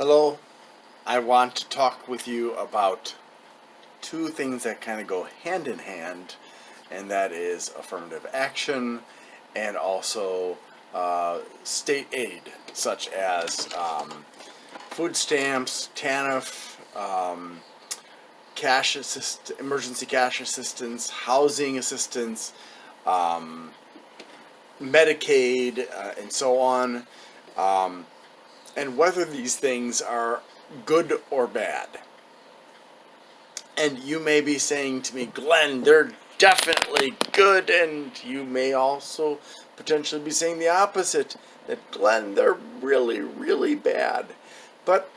Hello, I want to talk with you about two things that kind of go hand in hand, and that is affirmative action and also state aid, such as food stamps, TANF, emergency cash assistance, housing assistance, um, Medicaid, and so on. And whether these things are good or bad. And you may be saying to me, Glenn, they're definitely good, and you may also potentially be saying the opposite, that Glenn, they're really, really bad. But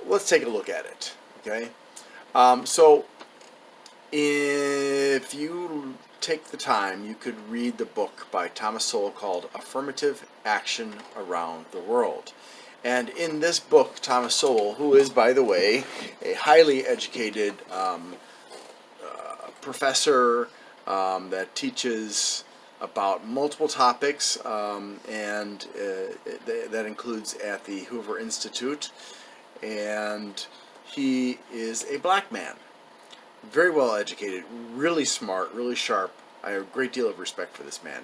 let's take a look at it, okay? So if you take the time, you could read the book by Thomas Sowell called Affirmative Action Around the World. And in this book, Thomas Sowell, who is, by the way, a highly educated professor that teaches about multiple topics, and that includes at the Hoover Institute, and he is a black man, very well educated, really smart, really sharp. I have a great deal of respect for this man.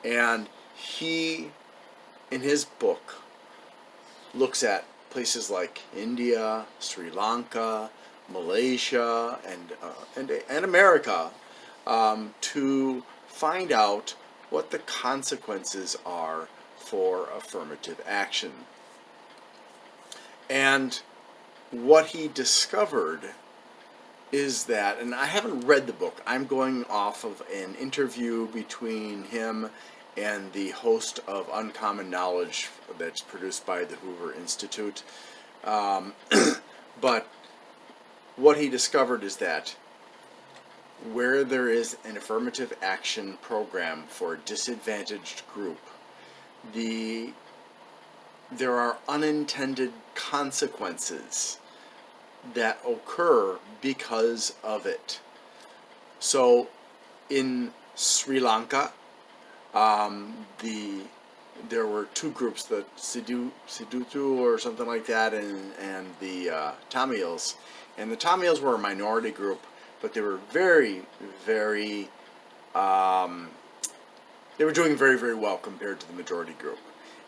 And he, in his book, looks at places like India, Sri Lanka, Malaysia, and America, to find out what the consequences are for affirmative action. And what he discovered is that, and I haven't read the book, I'm going off of an interview between him and the host of Uncommon Knowledge that's produced by the Hoover Institute. But what he discovered is that where there is an affirmative action program for a disadvantaged group, there are unintended consequences that occur because of it. So in Sri Lanka, there were two groups, the Sidhutu or something like that, and the Tamils. And the Tamils were a minority group, but they were very, very, they were doing very, very well compared to the majority group.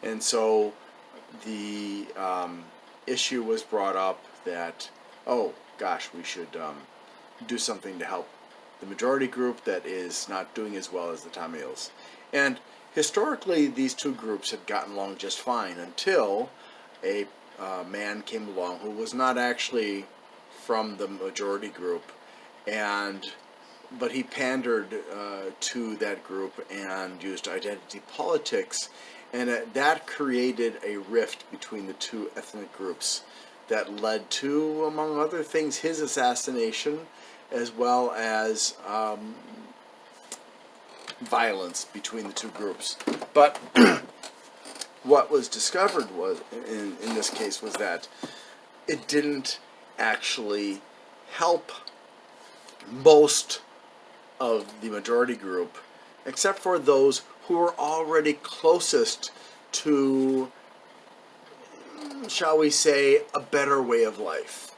And so the issue was brought up that, oh gosh, we should do something to help the majority group that is not doing as well as the Tamils. And historically, these two groups had gotten along just fine until a man came along who was not actually from the majority group, but he pandered to that group and used identity politics, and that created a rift between the two ethnic groups that led to, among other things, his assassination, as well as violence between the two groups. But what was discovered was, in this case, was that it didn't actually help most of the majority group, except for those who were already closest to, shall we say, a better way of life.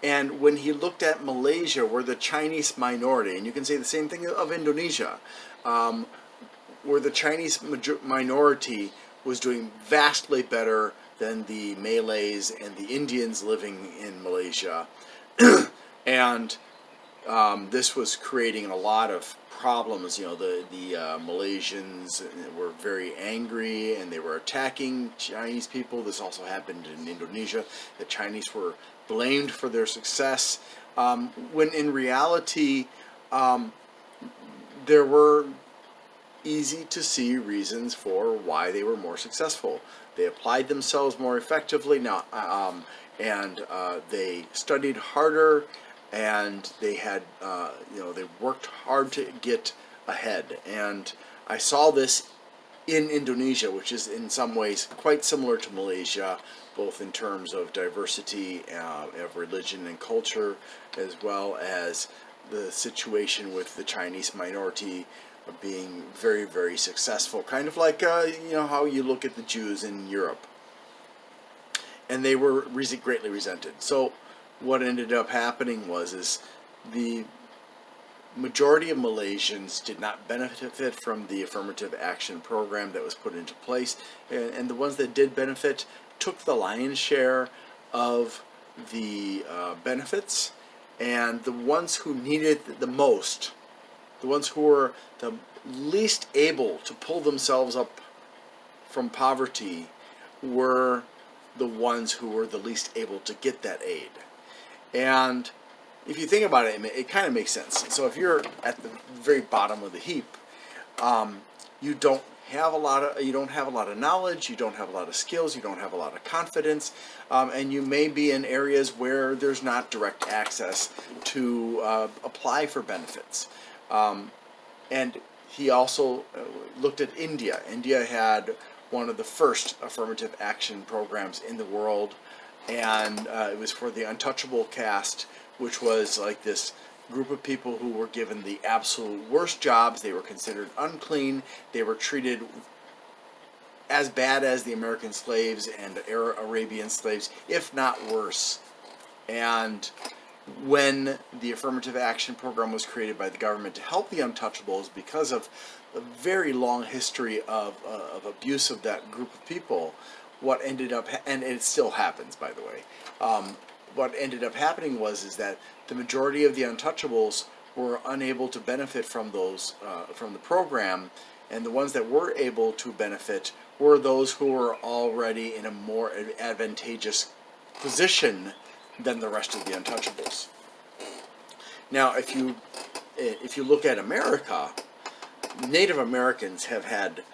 And when he looked at Malaysia, where the Chinese minority, and you can say the same thing of Indonesia, where the Chinese minority was doing vastly better than the Malays and the Indians living in Malaysia. And this was creating a lot of problems. You know, the Malaysians were very angry, and they were attacking Chinese people. This also happened in Indonesia. The Chinese were blamed for their success, when in reality there were easy to see reasons for why they were more successful. They applied themselves more effectively now, and they studied harder, and they had, they worked hard to get ahead. And I saw this in Indonesia, which is in some ways quite similar to Malaysia, both in terms of diversity of religion and culture, as well as the situation with the Chinese minority being very, very successful, kind of like how you look at the Jews in Europe. and they were greatly resented. So what ended up happening is the majority of Malaysians did not benefit from the affirmative action program that was put into place, and the ones that did benefit took the lion's share of the benefits, and the ones who needed the most, the ones who were the least able to pull themselves up from poverty, were the ones who were the least able to get that aid. And if you think about it, it kind of makes sense. So if you're at the very bottom of the heap, you don't have a lot of knowledge, you don't have a lot of skills, you don't have a lot of confidence, and you may be in areas where there's not direct access to apply for benefits. And he also looked at India. India had one of the first affirmative action programs in the world, and it was for the untouchable caste, which was like this group of people who were given the absolute worst jobs. They were considered unclean. They were treated as bad as the American slaves and Arabian slaves, if not worse. And when the affirmative action program was created by the government to help the untouchables, because of a very long history of abuse of that group of people, what ended up, and it still happens, by the way, what ended up happening is that the majority of the untouchables were unable to benefit from those from the program, and the ones that were able to benefit were those who were already in a more advantageous position than the rest of the untouchables. Now, if you look at America, Native Americans have had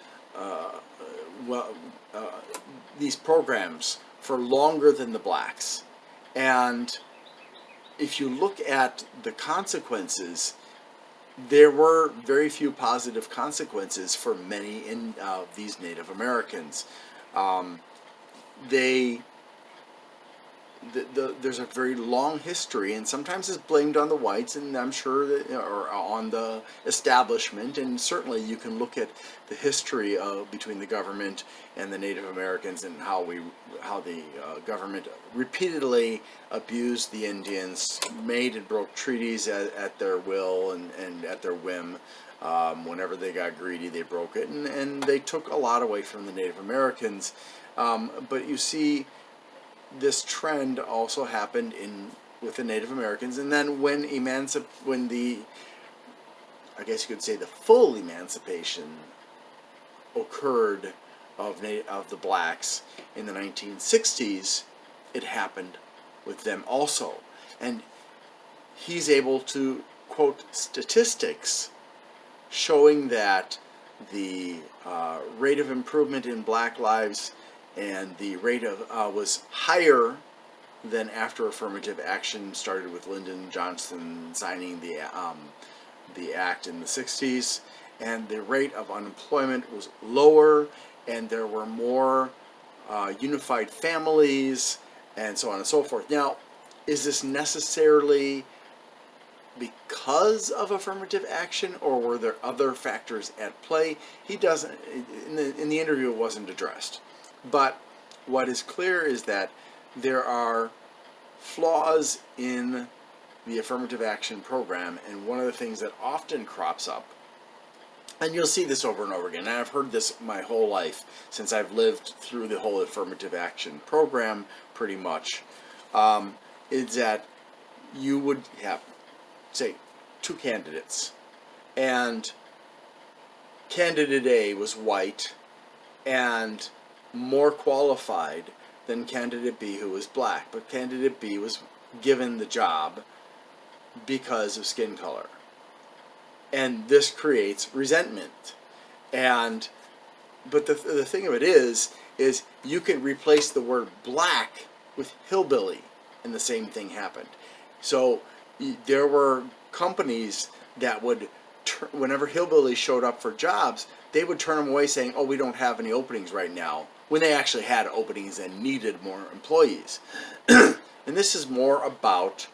these programs for longer than the blacks. And if you look at the consequences, there were very few positive consequences for many of these Native Americans. There's a very long history, and sometimes it's blamed on the whites, and I'm sure that, or on the establishment, and certainly you can look at the history between the government and the Native Americans, and how the government repeatedly abused the Indians, made and broke treaties at their will and at their whim. Whenever they got greedy, they broke it, and they took a lot away from the Native Americans. But you see, this trend also happened with the Native Americans, and then when the, I guess you could say, the full emancipation occurred of the blacks in the 1960s, it happened with them also. And he's able to quote statistics showing that the rate of improvement in black lives and the rate of was higher than after affirmative action started, with Lyndon Johnson signing the act in the 60s, and the rate of unemployment was lower, and there were more unified families, and so on and so forth. Now, is this necessarily because of affirmative action, or were there other factors at play? He doesn't, in the interview, it wasn't addressed. But what is clear is that there are flaws in the affirmative action program, and one of the things that often crops up, and you'll see this over and over again, and I've heard this my whole life since I've lived through the whole affirmative action program pretty much, is that you would have, say, two candidates, and candidate A was white and more qualified than candidate B, who was black, but candidate B was given the job because of skin color, and this creates resentment. But the thing of it is you can replace the word black with hillbilly, and the same thing happened. So there were companies that would, whenever hillbillies showed up for jobs, they would turn them away, saying, "Oh, we don't have any openings right now," when they actually had openings and needed more employees. And this is more about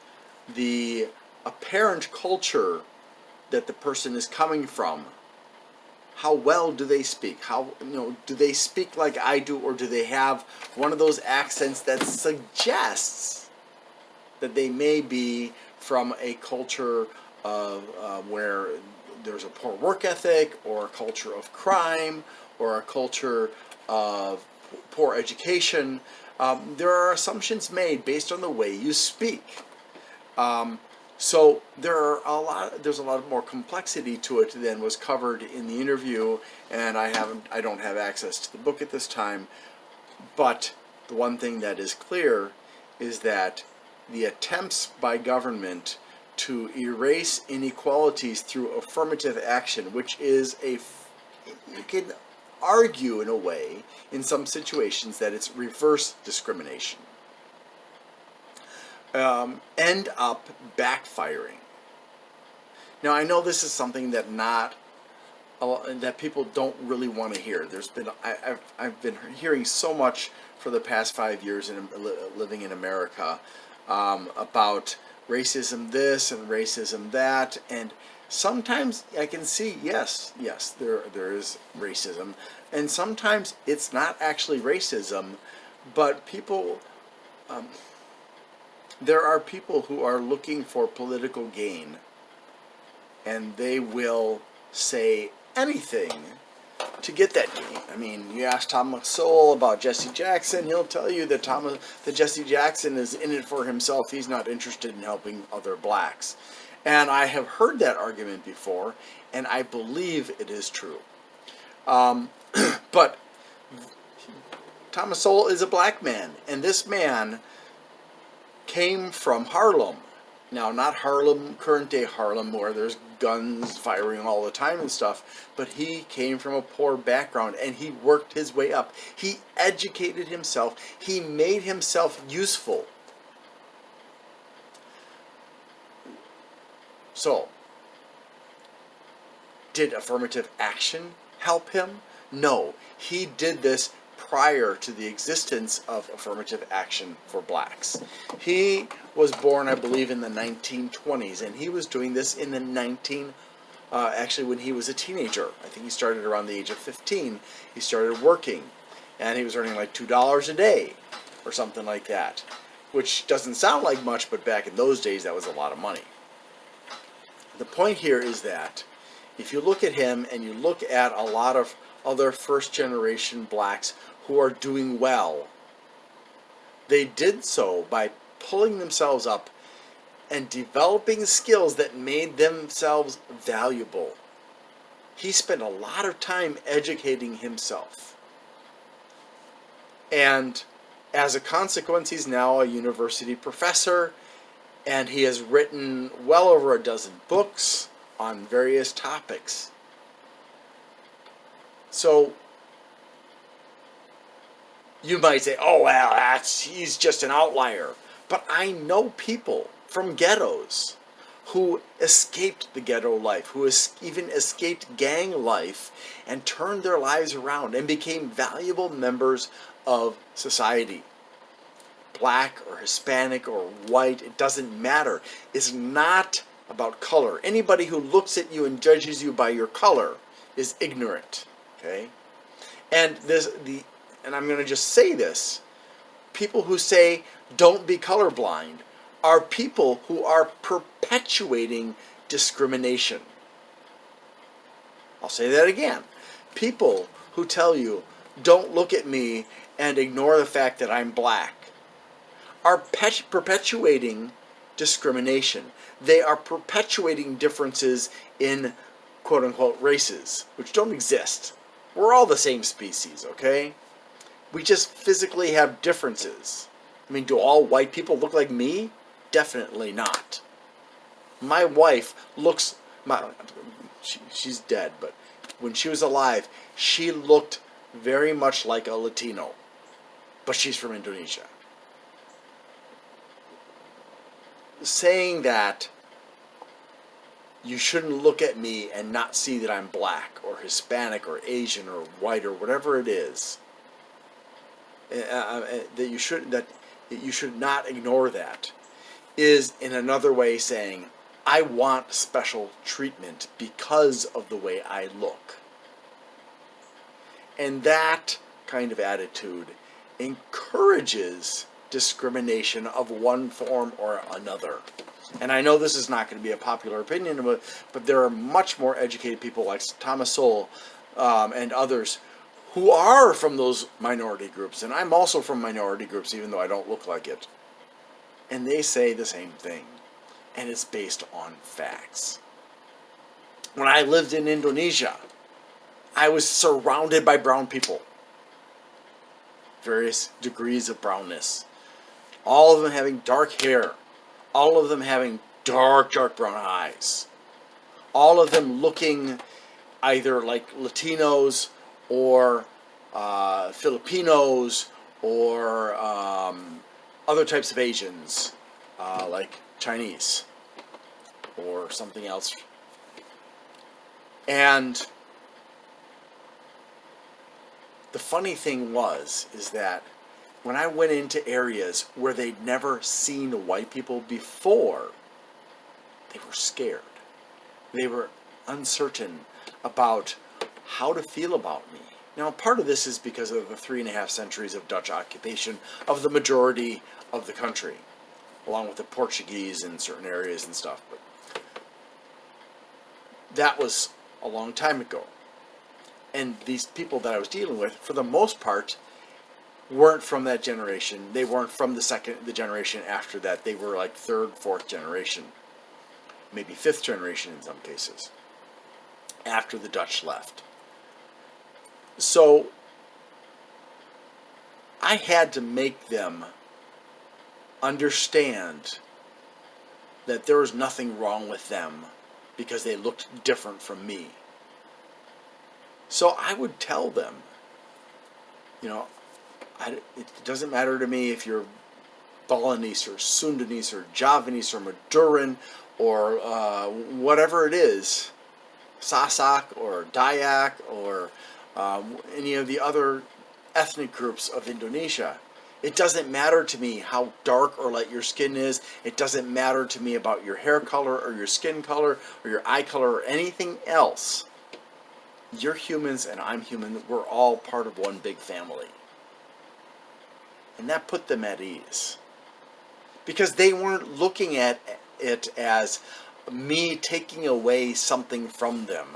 the apparent culture that the person is coming from, how well do they speak? How, do they speak like I do, or do they have one of those accents that suggests that they may be from a culture of where there's a poor work ethic, or a culture of crime, or a culture of poor education. There are assumptions made based on the way you speak. So there's a lot more complexity to it than was covered in the interview, and I don't have access to the book at this time. But the one thing that is clear is that the attempts by government to erase inequalities through affirmative action, which is you can argue in a way, in some situations, that it's reverse discrimination, end up backfiring. Now, I know this is something that that people don't really want to hear. I've been hearing so much for the past 5 years living in America about racism this and racism that, and sometimes I can see yes, there is racism, and sometimes it's not actually racism, but people. There are people who are looking for political gain, and they will say anything to get that gain. I mean, you ask Thomas Sowell about Jesse Jackson, he'll tell you that Jesse Jackson is in it for himself. He's not interested in helping other blacks. And I have heard that argument before, and I believe it is true. But Thomas Sowell is a black man, and this man came from Harlem. Now, not Harlem, current day Harlem, where there's guns firing all the time and stuff, but he came from a poor background, and he worked his way up. He educated himself. He made himself useful. So, did affirmative action help him? No. He did this prior to the existence of affirmative action for blacks. He was born, I believe, in the 1920s, and he was doing this in the actually when he was a teenager. I think he started around the age of 15. He started working, and he was earning like $2 a day or something like that, which doesn't sound like much, but back in those days that was a lot of money. The point here is that if you look at him and you look at a lot of other first-generation blacks who are doing well, they did so by pulling themselves up and developing skills that made themselves valuable. He spent a lot of time educating himself. And as a consequence, he's now a university professor, and he has written well over a dozen books on various topics. So, you might say, oh, well, he's just an outlier. But I know people from ghettos who escaped the ghetto life, who even escaped gang life, and turned their lives around and became valuable members of society. Black or Hispanic or white, it doesn't matter. It's not about color. Anybody who looks at you and judges you by your color is ignorant. Okay? And I'm going to just say this. People who say, don't be colorblind, are people who are perpetuating discrimination. I'll say that again. People who tell you, don't look at me and ignore the fact that I'm black, are perpetuating discrimination. They are perpetuating differences in quote-unquote races, which don't exist. We're all the same species, okay? We just physically have differences. I mean, do all white people look like me? Definitely not. My wife looks... she's dead, but when she was alive, she looked very much like a Latino. But she's from Indonesia. Saying that you shouldn't look at me and not see that I'm black or Hispanic or Asian or white or whatever it is, that you should not ignore that, is in another way saying, I want special treatment because of the way I look. And that kind of attitude encourages discrimination of one form or another. And I know this is not going to be a popular opinion, but there are much more educated people like Thomas Sowell and others who are from those minority groups. And I'm also from minority groups, even though I don't look like it. And they say the same thing. And it's based on facts. When I lived in Indonesia, I was surrounded by brown people. Various degrees of brownness. All of them having dark hair. All of them having dark brown eyes. All of them looking either like Latinos or Filipinos or other types of Asians, like Chinese or something else. And the funny thing is that when I went into areas where they'd never seen white people before, they were scared. They were uncertain about how to feel about me. Now, part of this is because of the 3.5 centuries of Dutch occupation of the majority of the country, along with the Portuguese in certain areas and stuff. But that was a long time ago. And these people that I was dealing with, for the most part, weren't from that generation. They weren't from the generation after that. They were like 3rd, 4th generation, maybe 5th generation in some cases, after the Dutch left. So I had to make them understand that there was nothing wrong with them because they looked different from me. So I would tell them, it doesn't matter to me if you're Balinese or Sundanese or Javanese or Maduran or whatever it is, Sasak or Dayak or any of the other ethnic groups of Indonesia. It doesn't matter to me how dark or light your skin is. It doesn't matter to me about your hair color or your skin color or your eye color or anything else. You're humans and I'm human. We're all part of one big family. And that put them at ease. Because they weren't looking at it as me taking away something from them.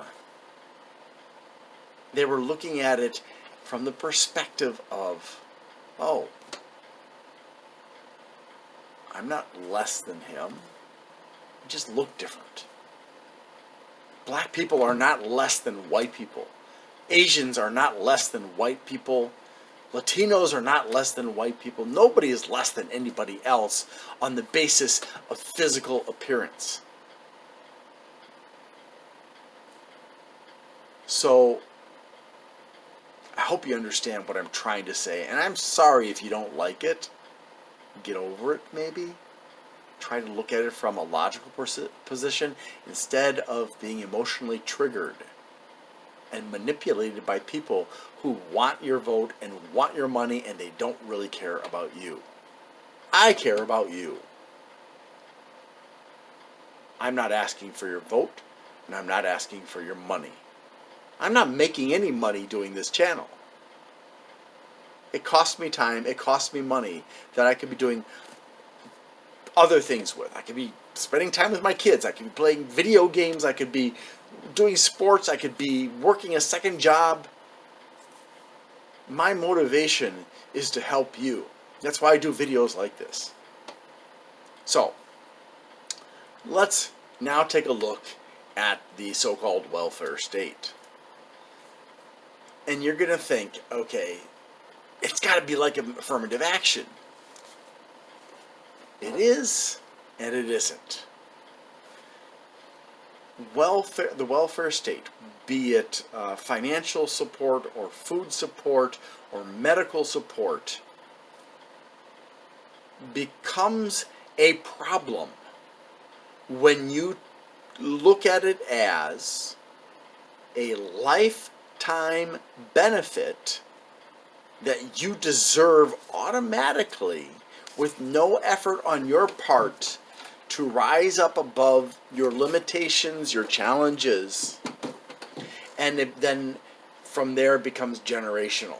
They were looking at it from the perspective of, oh, I'm not less than him. I just look different. Black people are not less than white people. Asians are not less than white people. Latinos are not less than white people. Nobody is less than anybody else on the basis of physical appearance. So, I hope you understand what I'm trying to say. And I'm sorry if you don't like it. Get over it, maybe. Try to look at it from a logical position instead of being emotionally triggered and manipulated by people who want your vote and want your money and they don't really care about you. I care about you. I'm not asking for your vote and I'm not asking for your money. I'm not making any money doing this channel. It costs me time, it costs me money that I could be doing other things with. I could be spending time with my kids, I could be playing video games, I could be doing sports, I could be working a second job. My motivation is to help you. That's why I do videos like this. So, let's now take a look at the so-called welfare state. And you're going to think, okay, it's got to be like affirmative action. It is, and it isn't. The welfare state, be it financial support or food support or medical support, becomes a problem when you look at it as a lifetime benefit that you deserve automatically with no effort on your part to rise up above your limitations, your challenges, and then from there it becomes generational.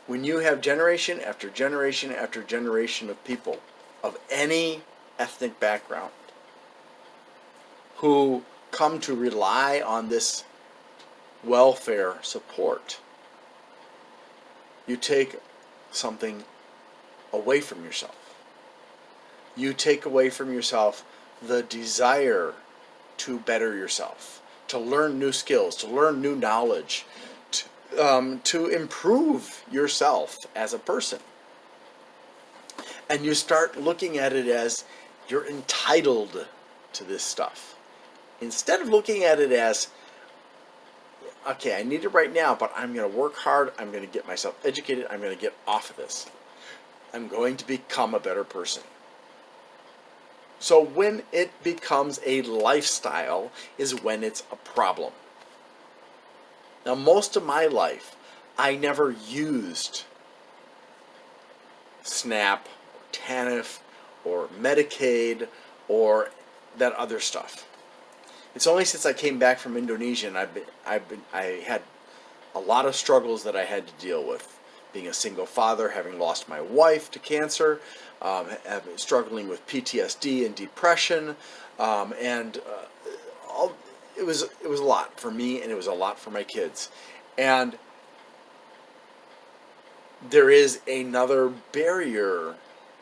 When you have generation after generation after generation of people of any ethnic background who come to rely on this welfare support, you take something away from yourself. You take away from yourself the desire to better yourself, to learn new skills, to learn new knowledge, to improve yourself as a person. And you start looking at it as you're entitled to this stuff. Instead of looking at it as, okay, I need it right now, but I'm going to work hard, I'm going to get myself educated, I'm going to get off of this. I'm going to become a better person. So when it becomes a lifestyle is when it's a problem. Now, most of my life, I never used SNAP, or TANF, or Medicaid, or that other stuff. It's only since I came back from Indonesia and I had a lot of struggles that I had to deal with. Being a single father, having lost my wife to cancer, struggling with PTSD and depression, it was a lot for me, and it was a lot for my kids. And there is another barrier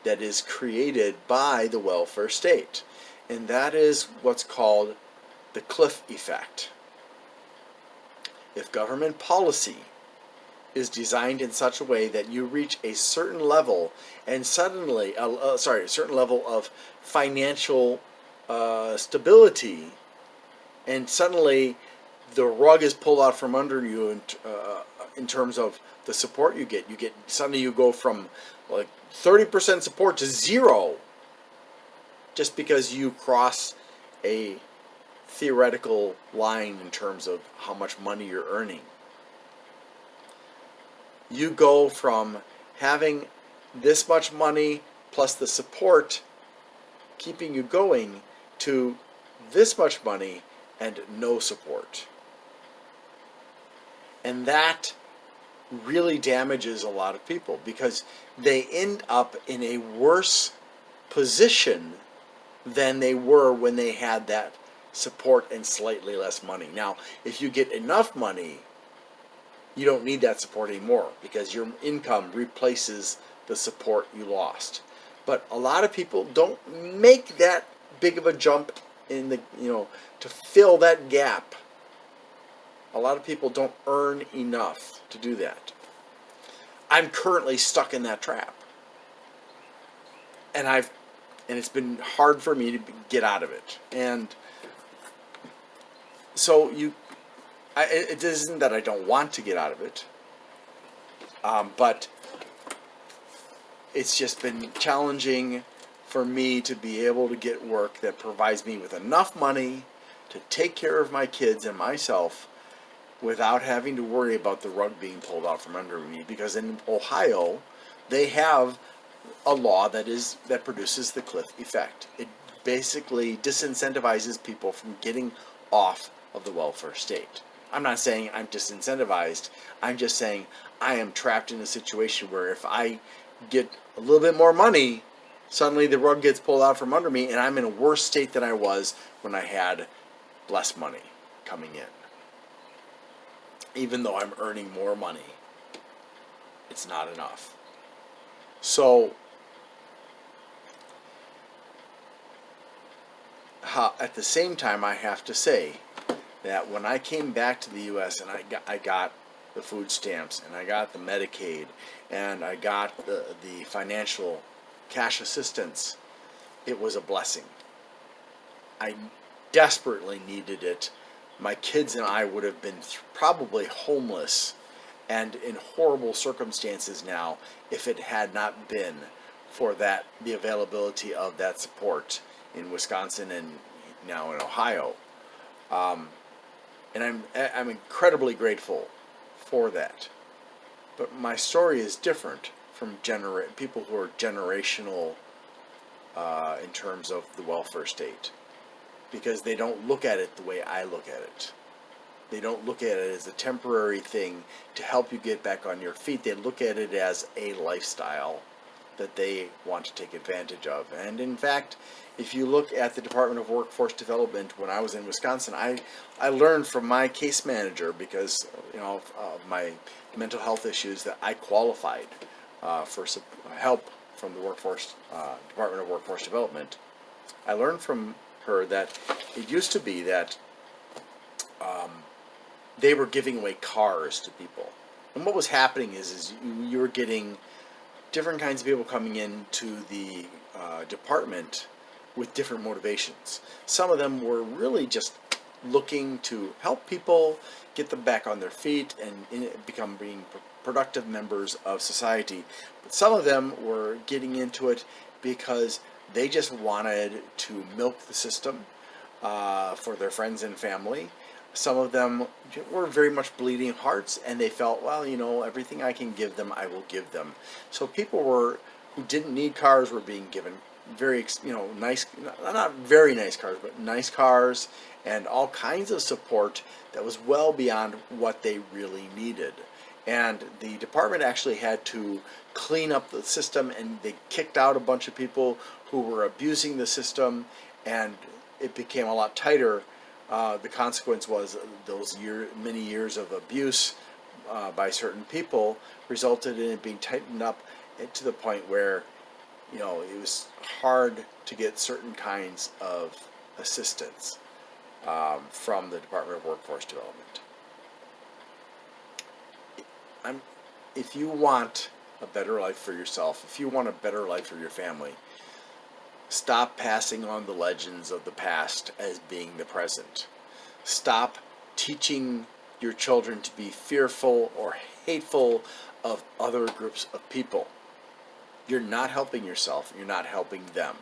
that is created by the welfare state, and that is what's called the cliff effect. If government policy is designed in such a way that you reach a certain level and suddenly, a certain level of financial stability, and suddenly the rug is pulled out from under you in terms of the support you get. Suddenly you go from like 30% support to zero just because you cross a theoretical line in terms of how much money you're earning. You go from having this much money plus the support keeping you going to this much money and no support. And that really damages a lot of people because they end up in a worse position than they were when they had that support and slightly less money. Now, if you get enough money, you don't need that support anymore because your income replaces the support you lost. But a lot of people don't make that big of a jump in the, to fill that gap. A lot of people don't earn enough to do that. I'm currently stuck in that trap. And it's been hard for me to get out of it. And so it isn't that I don't want to get out of it, but it's just been challenging for me to be able to get work that provides me with enough money to take care of my kids and myself without having to worry about the rug being pulled out from under me. Because in Ohio, they have a law that produces the cliff effect. It basically disincentivizes people from getting off of the welfare state. I'm not saying I'm disincentivized. I'm just saying I am trapped in a situation where if I get a little bit more money, suddenly the rug gets pulled out from under me and I'm in a worse state than I was when I had less money coming in. Even though I'm earning more money, it's not enough. So, at the same time, I have to say that when I came back to the U.S. and I got the food stamps and I got the Medicaid and I got the financial cash assistance, it was a blessing. I desperately needed it. My kids and I would have been probably homeless and in horrible circumstances now if it had not been for the availability of that support in Wisconsin and now in Ohio. And I'm incredibly grateful for that. But my story is different from people who are generational in terms of the welfare state, because they don't look at it the way I look at it. They don't look at it as a temporary thing to help you get back on your feet. They look at it as a lifestyle that they want to take advantage of. And in fact, if you look at the Department of Workforce Development, when I was in Wisconsin, I learned from my case manager, because of my mental health issues, that I qualified for help from the Department of Workforce Development. I learned from her that it used to be that they were giving away cars to people. And what was happening is you were getting different kinds of people coming into the department with different motivations. Some of them were really just looking to help people get them back on their feet and become being productive members of society. But some of them were getting into it because they just wanted to milk the system for their friends and family. Some of them were very much bleeding hearts, and they felt, well, everything I can give them, I will give them. So people who didn't need cars were being given very, nice, not very nice cars, but nice cars, and all kinds of support that was well beyond what they really needed. And the department actually had to clean up the system, and they kicked out a bunch of people who were abusing the system, and it became a lot tighter. The consequence was those many years of abuse by certain people resulted in it being tightened up to the point where, it was hard to get certain kinds of assistance from the Department of Workforce Development. If you want a better life for yourself, if you want a better life for your family, stop passing on the legends of the past as being the present. Stop teaching your children to be fearful or hateful of other groups of people. You're not helping yourself, you're not helping them.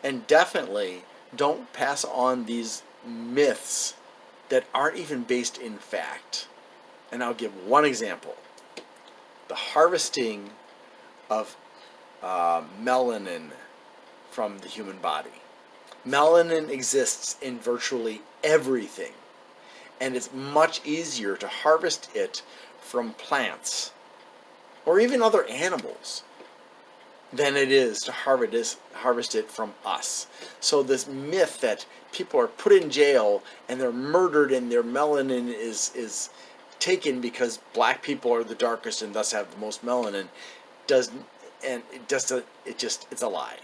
And definitely don't pass on these myths that aren't even based in fact. And I'll give one example. The harvesting of melanin from the human body. Melanin exists in virtually everything, and it's much easier to harvest it from plants or even other animals than it is to harvest it from us. So this myth that people are put in jail and they're murdered and their melanin is taken because black people are the darkest and thus have the most melanin it's a lie.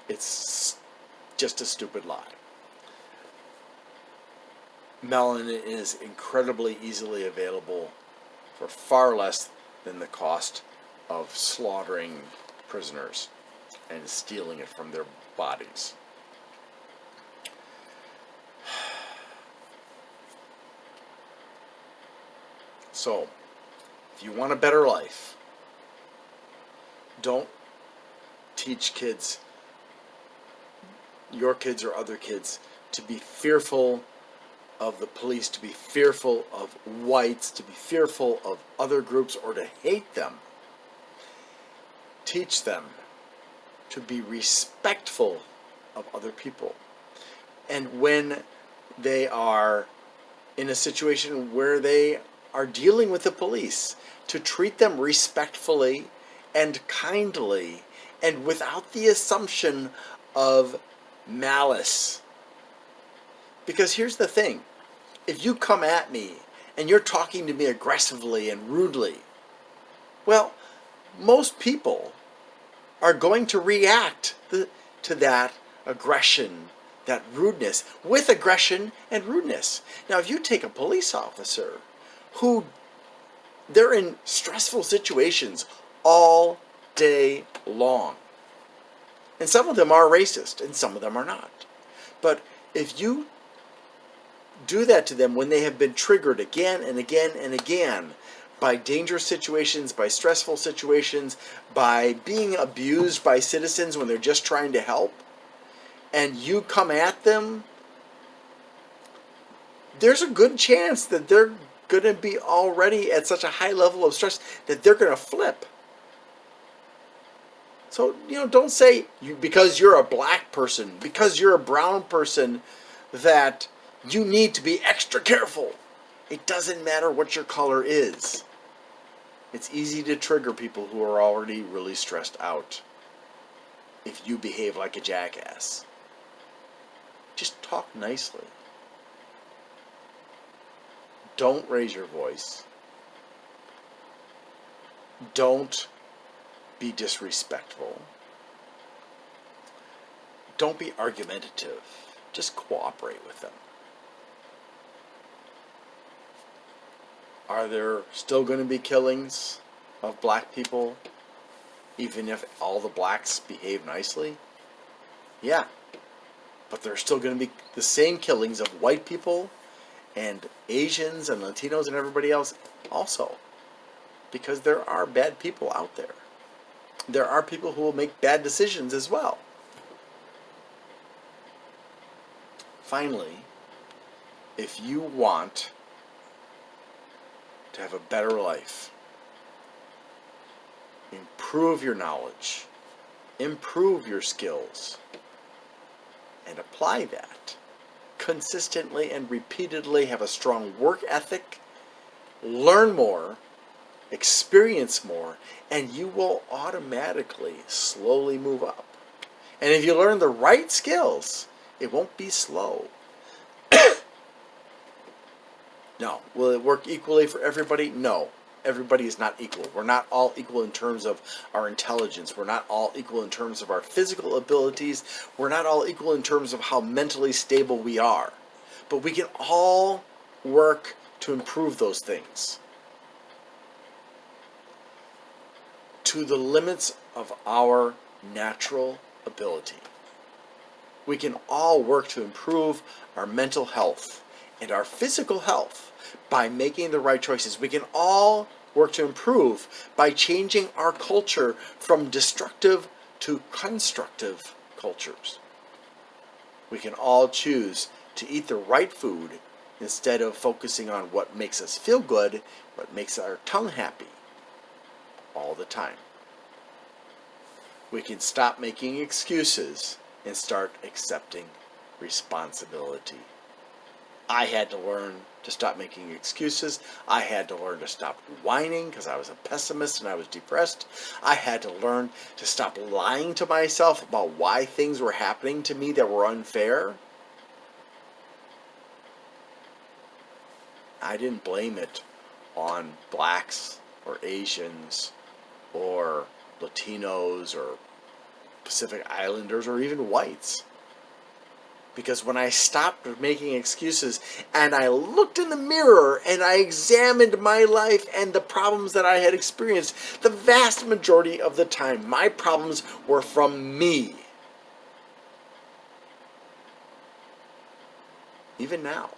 It's just a stupid lie. Melanin is incredibly easily available for far less than the cost of slaughtering prisoners and stealing it from their bodies. So, if you want a better life, don't teach kids, your kids or other kids, to be fearful of the police, to be fearful of whites, to be fearful of other groups, or to hate them. Teach them to be respectful of other people. And when they are in a situation where they are dealing with the police, to treat them respectfully and kindly and without the assumption of malice. Because here's the thing, if you come at me and you're talking to me aggressively and rudely, well, most people are going to react to that aggression, that rudeness, with aggression and rudeness. Now, if you take a police officer who they're in stressful situations all day long, and some of them are racist and some of them are not, but if you do that to them when they have been triggered again and again and again by dangerous situations, by stressful situations, by being abused by citizens when they're just trying to help, and you come at them, there's a good chance that they're going to be already at such a high level of stress that they're going to flip. So, don't say because you're a black person, because you're a brown person, that You need to be extra careful. It doesn't matter what your color is. It's easy to trigger people who are already really stressed out if you behave like a jackass. Just talk nicely. Don't raise your voice. Don't be disrespectful. Don't be argumentative. Just cooperate with them. Are there still going to be killings of black people, even if all the blacks behave nicely? Yeah. But there's still going to be the same killings of white people and Asians and Latinos and everybody else also. Because there are bad people out there. There are people who will make bad decisions as well. Finally, if you want to have a better life, improve your knowledge, improve your skills, and apply that consistently and repeatedly, have a strong work ethic, learn more, experience more, and you will automatically slowly move up. And if you learn the right skills, it won't be slow. No. Will it work equally for everybody? No. Everybody is not equal. We're not all equal in terms of our intelligence. We're not all equal in terms of our physical abilities. We're not all equal in terms of how mentally stable we are. But we can all work to improve those things to the limits of our natural ability. We can all work to improve our mental health and our physical health by making the right choices. We can all work to improve by changing our culture from destructive to constructive cultures. We can all choose to eat the right food instead of focusing on what makes us feel good, what makes our tongue happy all the time. We can stop making excuses and start accepting responsibility. I had to learn to stop making excuses. I had to learn to stop whining because I was a pessimist and I was depressed. I had to learn to stop lying to myself about why things were happening to me that were unfair. I didn't blame it on blacks or Asians or Latinos or Pacific Islanders or even whites. Because when I stopped making excuses and I looked in the mirror and I examined my life and the problems that I had experienced, the vast majority of the time my problems were from me. Even now,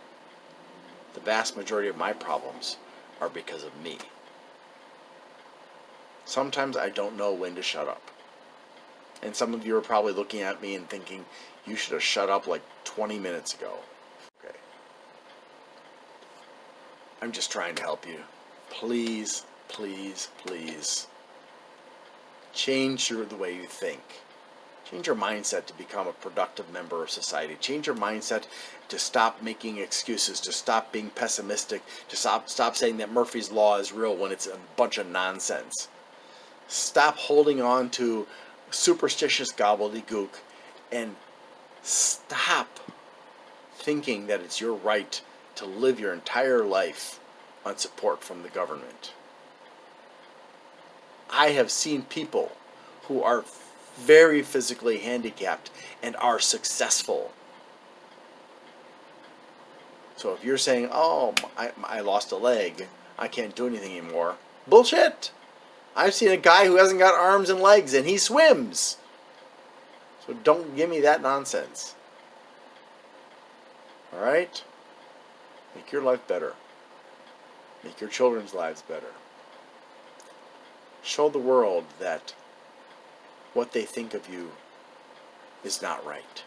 the vast majority of my problems are because of me. Sometimes I don't know when to shut up. And some of you are probably looking at me and thinking, you should have shut up like 20 minutes ago. Okay. I'm just trying to help you. Please, please, please. Change the way you think. Change your mindset to become a productive member of society. Change your mindset to stop making excuses, to stop being pessimistic, to stop saying that Murphy's Law is real when it's a bunch of nonsense. Stop holding on to superstitious gobbledygook and stop thinking that it's your right to live your entire life on support from the government. I have seen people who are very physically handicapped and are successful. So if you're saying, oh, I lost a leg, I can't do anything anymore, bullshit. I've seen a guy who hasn't got arms and legs and he swims. So don't give me that nonsense. Alright? Make your life better. Make your children's lives better. Show the world that what they think of you is not right.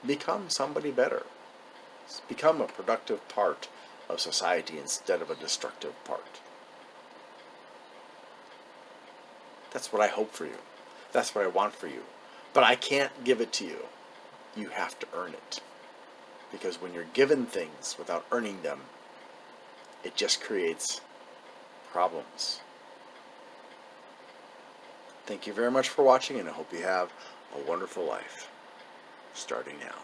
Become somebody better. Become a productive part of society instead of a destructive part. That's what I hope for you. That's what I want for you. But I can't give it to you. You have to earn it. Because when you're given things without earning them, it just creates problems. Thank you very much for watching, and I hope you have a wonderful life starting now.